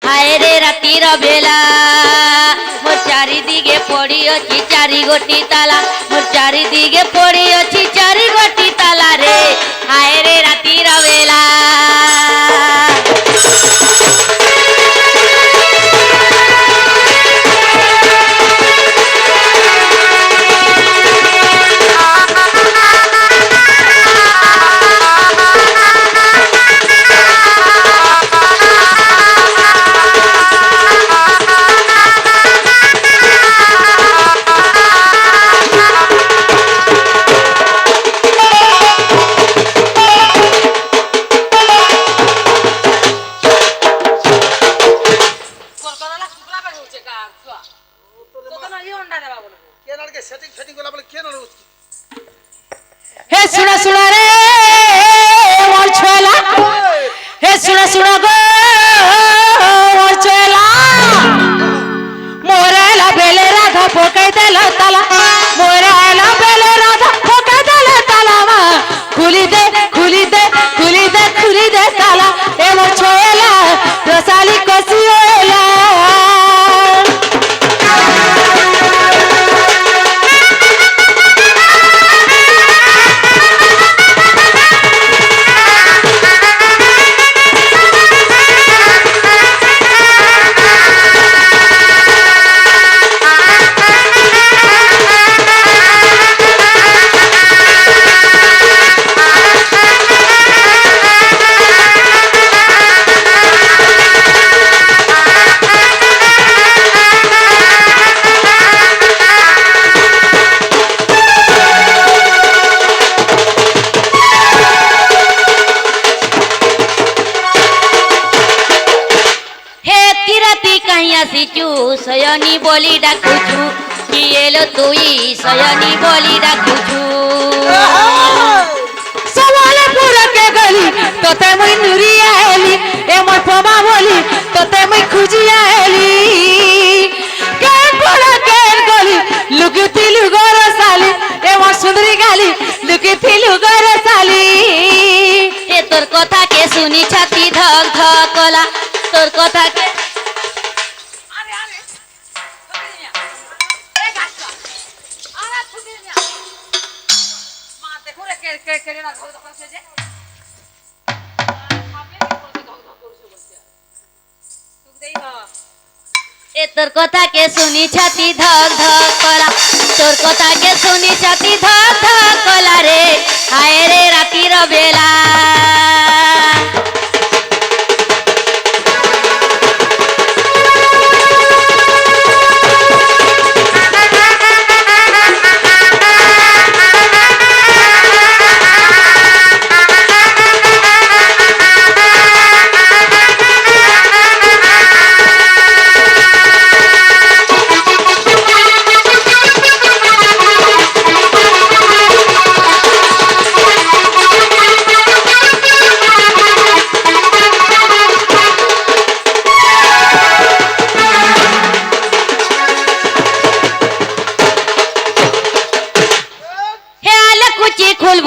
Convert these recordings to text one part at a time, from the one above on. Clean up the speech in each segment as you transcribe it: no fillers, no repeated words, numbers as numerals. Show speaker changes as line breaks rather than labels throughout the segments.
হায় রে রাতির বেলা মোর চারিদিকে পড়ি অছি চারি গোটি তালা মোর চারিদিকে পড়ি অছি চারি গোটি তালা রে হায় রে রাতির বেলা সয়নি বলি ডাকুছু কি এলো তুই সয়নি বলি ডাকুছু সবালে পুরকে গলি তোতে মই নুরিয়া এলি এ মোর প্রমা বলি তোতে মই খুঁজিয়া এলি কেন পড়া কেন গলি লুকিতিলু গর সালি এ মোর সুন্দরী গালি লুকিতিলু গর সালি এ তোর কথা কে শুনি ছাতি ধক ধক কলা তোর কথা কে তোর কথা কে শুনি ছাতি ধক ধক কলা তোর কথা কে শুনি ছাতি ধক ধক কলা রে হায় রে রাতির বেলা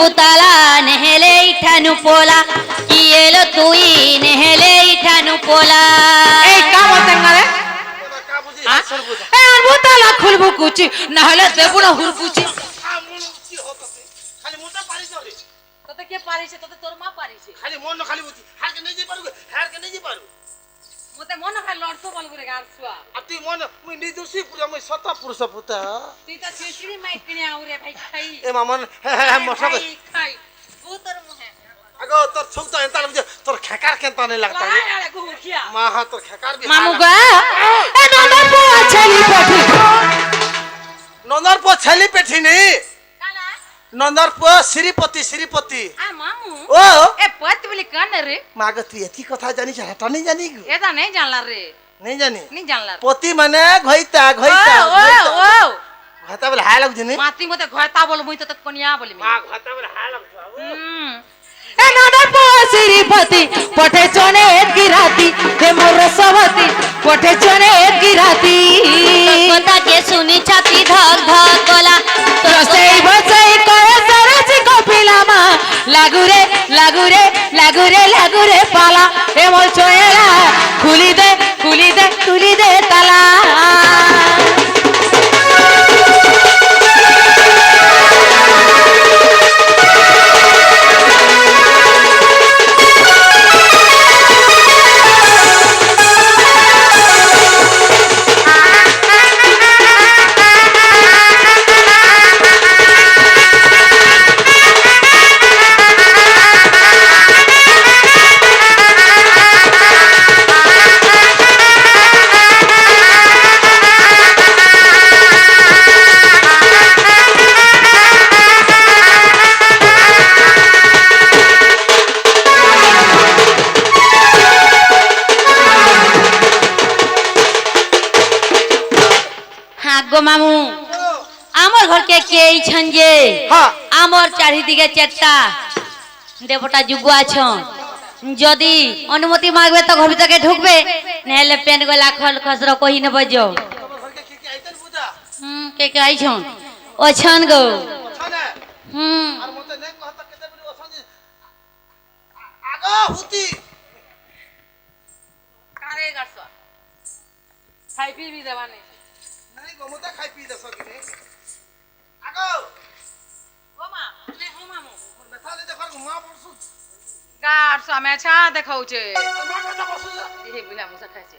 বুতালা নেহেলে ইঠানু পোলা কি এলো তুই নেহেলে ইঠানু পোলা এই কাম হতে না রে এই আর বুতালা খুলবু কুচি না হলে দেবু না হুরকুচি
খালি মোটা পারিছ রে
তোতে কে পারিছে তোতে তোর মা পারিছে
খালি মন খালি বুঝি হারকে নেই যে পারু হারকে নেই যে পারু
মতে মন খালি লড়তো বল করে গার ছুয়া
আর তুই মন মুই নিজুসি পুরা মই সতা পুরুষ পুতা
তুই তো শিশিরি মাই কিনে আউরে ভাই খাই
এ মামন মশা
খাই ও তোর মুহে
আগো তোর ছৌতা এন্তা লাগে তোর খেকার কেনতা নাই লাগতা
আরে গুখিয়া
মা হা তোর খেকার বি
মামু গা এ নন্দর পো ছেলি পেঠি
নন্দর পো ছেলি পেঠি নি
কালা
নন্দর পো শ্রীপতি শ্রীপতি
আ মামু
ও
এ পত বলি কান রে
মাগ তুই এতি কথা জানিস হেটা নাই জানি
এটা নাই জানলা রে
नहीं जानी
नहीं जानला
पति माने घइता घइता
ओ ओ
घता बोले हाय लग जनी
माती मते घता बोल मुई त कोनिया बोली
मां घता बोले हाय लग
ए ननर श्रीपति पठे चने की राती हे मोर सवती पठे चने की राती कथा के सुनी छाती धक धक गला तो सेई बसई कहे सरजी को पिलामा लागू रे लागू रे लागू रे लागू रे पाला हे मोर छोएला खुली दे মামু আমার ঘরকে কে ইছন যে
হ্যাঁ
আমার চারিদিকে চারটা দেবতা যুগ আছন যদি অনুমতি মাগবে তো ঘর ভিতরে ঢুকবে নাহলে পেন গলা খল খসর কহি নেব যো
তোমার ঘরকে কি আইতেন পূজা
কে কে আইছন ওছন গো
ছানে
হুম
আর মতে নে কথা কেতে বলি ওছন আগো হুতি
কারে গাছ খাই পিবি দেবানে
নাই গো মতে খাই পি দেছ কি আগো
ও মা নে ও মামু
মেথালে দেখর মা পড়ছু
গাছ আমি ছা দেখাউছে
মা কথা বসু
এই বিলা মুসা খাইছে